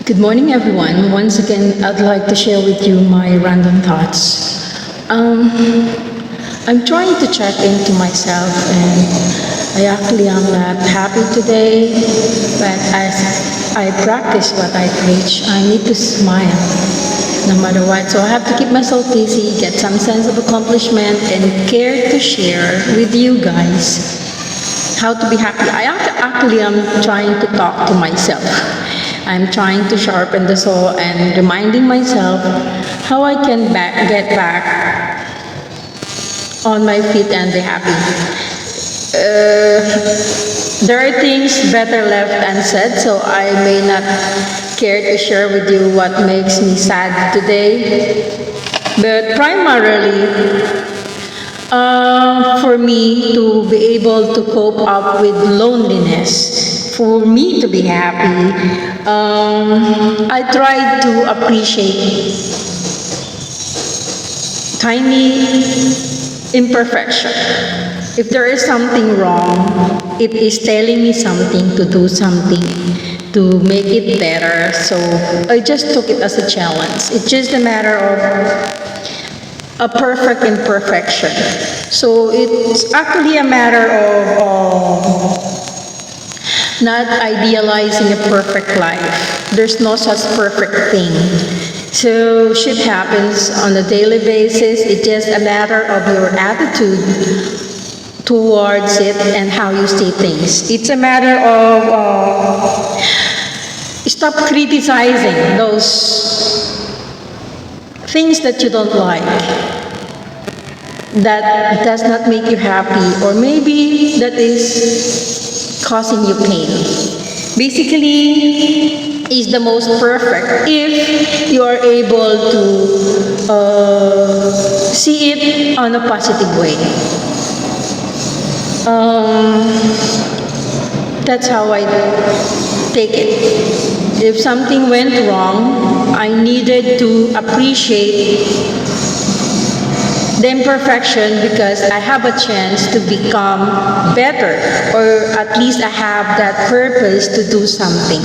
Good morning, everyone. Once again, I'd like to share with you my random thoughts. Um, I'm trying to check into myself, and I actually am not happy today. But as I practice what I preach, I need to smile no matter what. So I have to keep myself busy, get some sense of accomplishment, and care to share with you guys how to be happy. I actually am trying to talk to myself. I'm trying to sharpen the saw and reminding myself how I can get back on my feet and be happy. There are things better left unsaid, so I may not care to share with you what makes me sad today. But primarily, for me to be able to cope up with loneliness, for me to be happy, I try to appreciate tiny imperfection. If there is something wrong, it is telling me something to do something to make it better. So I just took it as a challenge. It's just a matter of a perfect imperfection. So it's actually a matter of not idealizing a perfect life. There's no such perfect thing. So shit happens on a daily basis. It's just a matter of your attitude towards it and how you see things. It's a matter of stop criticizing those things that you don't like, that does not make you happy, or maybe that is causing you pain. Basically, is the most perfect if you are able to see it on a positive way. That's how I take it. If something went wrong, I needed to appreciate the imperfection because I have a chance to become better, or at least I have that purpose to do something.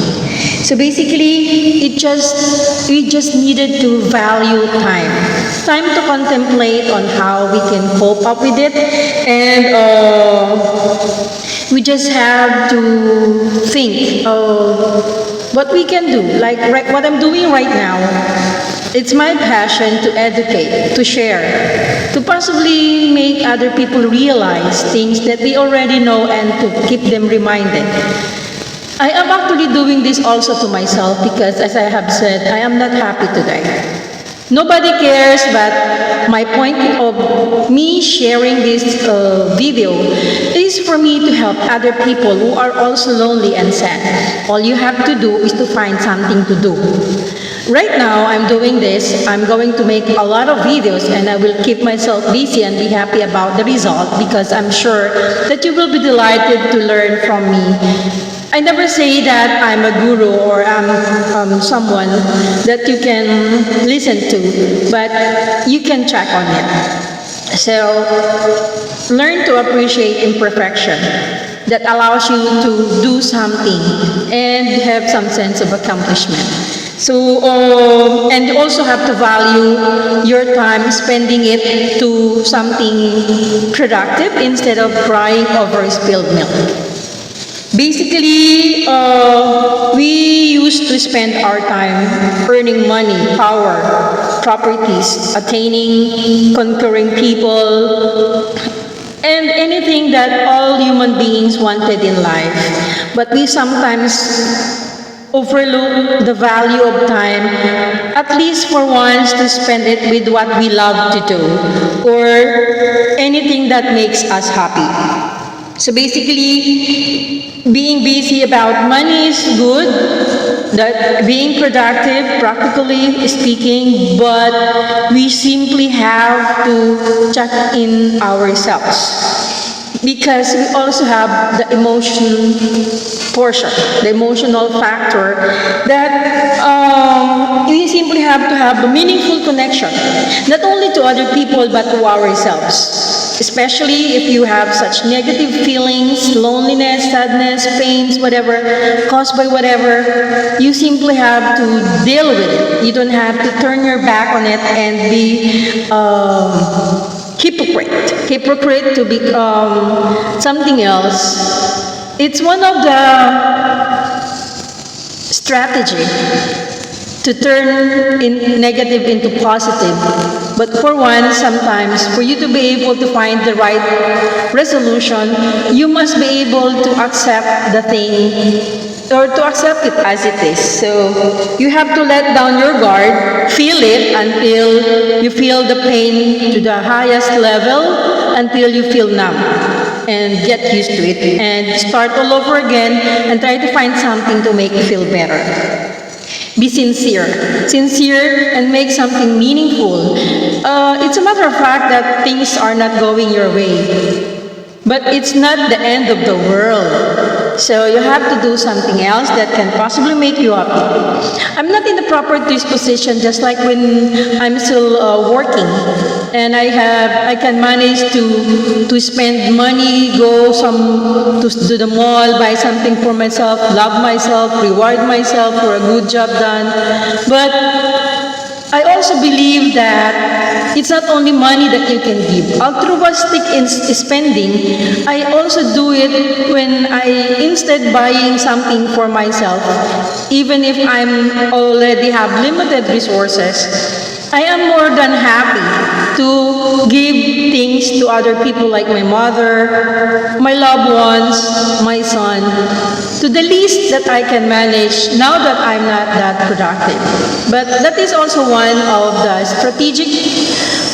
So basically, we just needed to value time to contemplate on how we can cope up with it, and we just have to think of what we can do, like what I'm doing right now. It's my passion to educate, to share, to possibly make other people realize things that they already know and to keep them reminded. I am actually doing this also to myself because, as I have said, I am not happy today. Nobody cares, but my point of me sharing this video is for me to help other people who are also lonely and sad. All you have to do is to find something to do. Right now, I'm doing this. I'm going to make a lot of videos and I will keep myself busy and be happy about the result because I'm sure that you will be delighted to learn from me. I never say that I'm a guru or I'm someone that you can listen to, but you can check on it. So, learn to appreciate imperfection that allows you to do something and have some sense of accomplishment. So, and you also have to value your time spending it to something productive instead of crying over spilled milk. Basically, we used to spend our time earning money, power, properties, attaining, conquering people, and anything that all human beings wanted in life. But we sometimes overlook the value of time, at least for once, to spend it with what we love to do, or anything that makes us happy. So basically, being busy about money is good, that being productive, practically speaking, but we simply have to check in ourselves. Because we also have the emotion portion, the emotional factor, that we simply have to have a meaningful connection, not only to other people but to ourselves. especially if you have such negative feelings, loneliness, sadness, pains, whatever, caused by whatever, you simply have to deal with it. You don't have to turn your back on it and be hypocrite to become something else. It's one of the strategy to turn negative into positive. But for one, sometimes, for you to be able to find the right resolution, you must be able to accept the thing or to accept it as it is. So you have to let down your guard, feel it until you feel the pain to the highest level, until you feel numb, and get used to it and start all over again and try to find something to make you feel better. Be sincere and make something meaningful. It's a matter of fact that things are not going your way, but it's not the end of the world. So you have to do something else that can possibly make you happy. I'm not in the proper disposition, just like when I'm still working, and I can manage to spend money, go to the mall, buy something for myself, love myself, reward myself for a good job done. But I also believe that it's not only money that you can give. Altruistic in spending, I also do it when instead buying something for myself, even if I'm already have limited resources, I am more than happy to give things to other people like my mother, my loved ones, my son, to the least that I can manage now that I'm not that productive. But that is also one of the strategic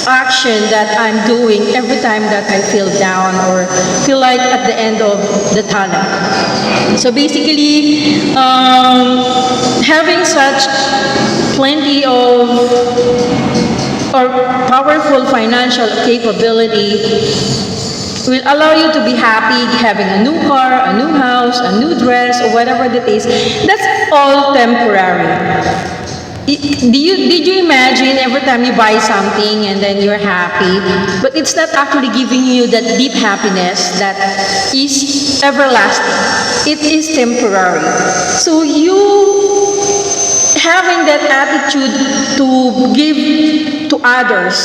action that I'm doing every time that I feel down or feel like at the end of the tunnel. So basically, having such plenty of or powerful financial capability will allow you to be happy having a new car, a new house, a new dress, or whatever that is. That's all temporary. Did you imagine every time you buy something and then you're happy, but it's not actually giving you that deep happiness that is everlasting. It is temporary. So you having that attitude to give to others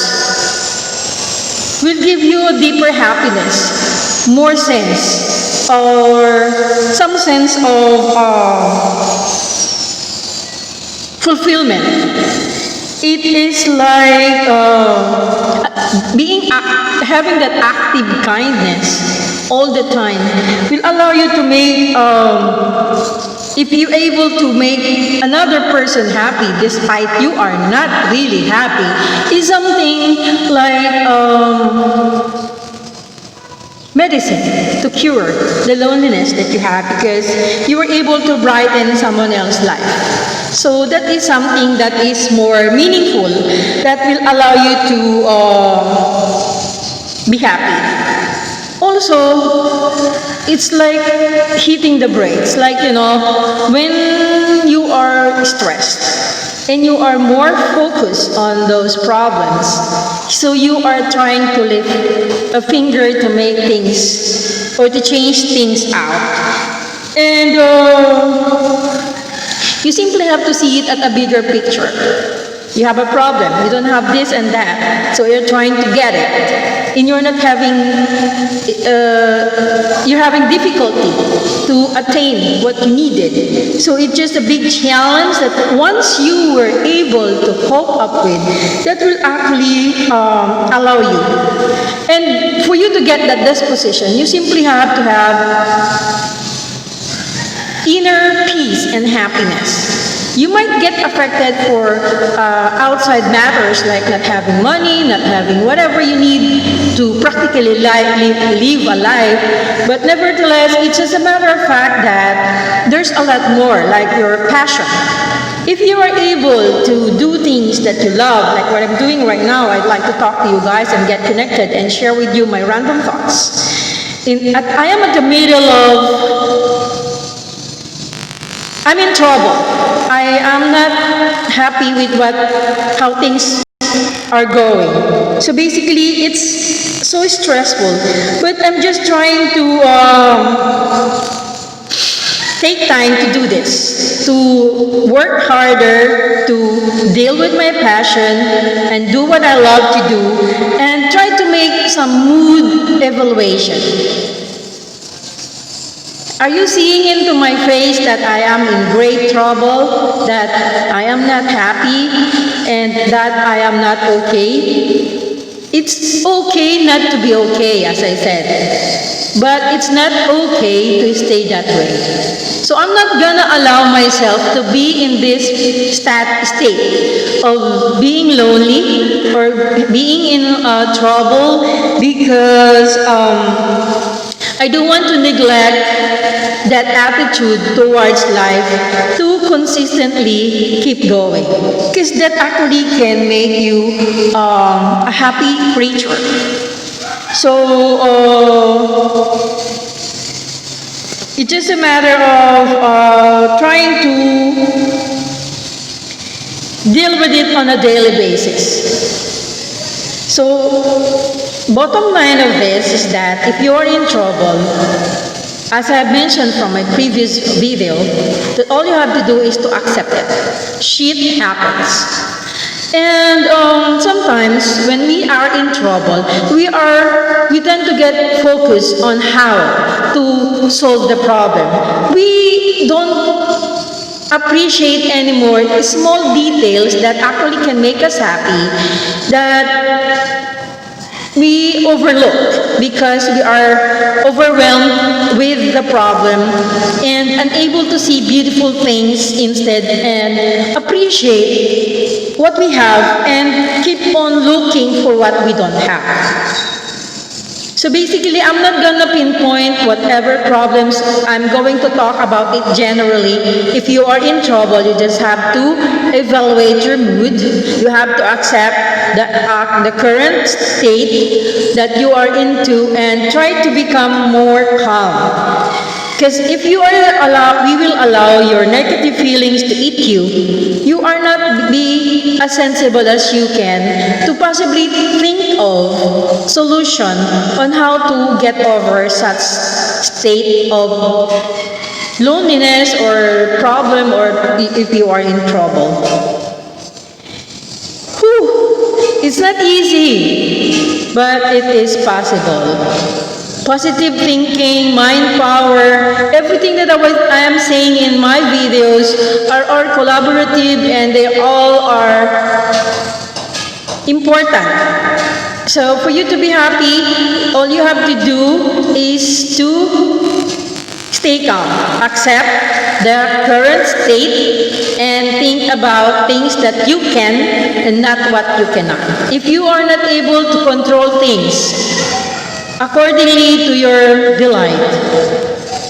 will give you a deeper happiness, more sense, or some sense of fulfillment. It is like having that active kindness all the time will allow you to make if you're able to make another person happy despite you are not really happy, is something like medicine to cure the loneliness that you have, because you were able to brighten someone else's life. So that is something that is more meaningful, that will allow you to be happy. Also, it's like hitting the brakes. Like, when you are stressed and you are more focused on those problems, so you are trying to lift a finger to make things or to change things out. And you simply have to see it at a bigger picture. You have a problem, you don't have this and that, so you're trying to get it, and you're having difficulty to attain what you needed. So it's just a big challenge that once you were able to cope up with, that will actually allow you. And for you to get that disposition, you simply have to have inner peace and happiness. You might get affected for outside matters like not having money, not having whatever you need to practically live a life, but nevertheless, it's just a matter of fact that there's a lot more, like your passion. If you are able to do things that you love, like what I'm doing right now, I'd like to talk to you guys and get connected and share with you my random thoughts. I am at the middle of I'm in trouble. I am not happy with how things are going. So basically, it's so stressful. But I'm just trying to take time to do this, to work harder, to deal with my passion, and do what I love to do, and try to make some mood evaluation. Are you seeing into my face that I am in great trouble, that I am not happy, and that I am not okay? It's okay not to be okay, as I said, but it's not okay to stay that way. So I'm not gonna allow myself to be in this state of being lonely or being in trouble because I don't want to neglect that attitude towards life to consistently keep going, because that actually can make you a happy creature. So it's just a matter of trying to deal with it on a daily basis. So bottom line of this is that if you are in trouble, as I have mentioned from my previous video, that all you have to do is to accept it. Shit happens. And sometimes when we are in trouble, we tend to get focused on how to solve the problem. We don't appreciate anymore the small details that actually can make us happy, that we overlook because we are overwhelmed with the problem and unable to see beautiful things instead and appreciate what we have and keep on looking for what we don't have. So basically, I'm not gonna pinpoint whatever problems. I'm going to talk about it generally. If you are in trouble, you just have to evaluate your mood. You have to accept the current state that you are into and try to become more calm. Because if we will allow your negative feelings to eat you, you are not be as sensible as you can to possibly think of solution on how to get over such state of loneliness or problem, or if you are in trouble. Whew, it's not easy, but it is possible. Positive thinking, mind power, everything that I am saying in my videos are collaborative and they all are important. So for you to be happy, all you have to do is to stay calm, accept the current state, and think about things that you can and not what you cannot. If you are not able to control things accordingly to your delight,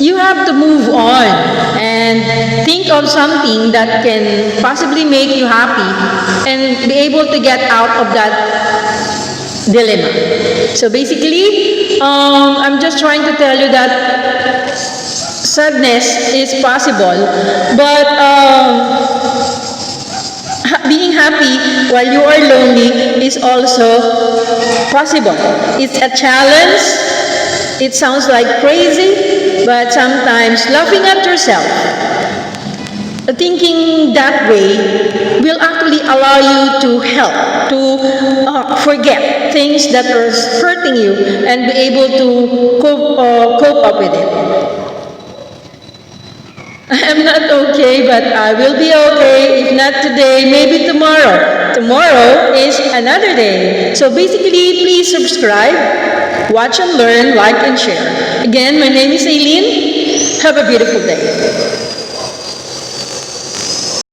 you have to move on and think of something that can possibly make you happy and be able to get out of that dilemma. So basically, I'm just trying to tell you that sadness is possible, but being happy while you are lonely is also possible. It's a challenge. It sounds like crazy, but sometimes laughing at yourself, thinking that way will actually allow you to help, to forget things that are hurting you and be able to cope up with it. I'm not okay, but I will be okay. If not today, maybe tomorrow. Tomorrow is another day. So basically, please subscribe, watch and learn, like and share. Again, my name is Aileen. Have a beautiful day.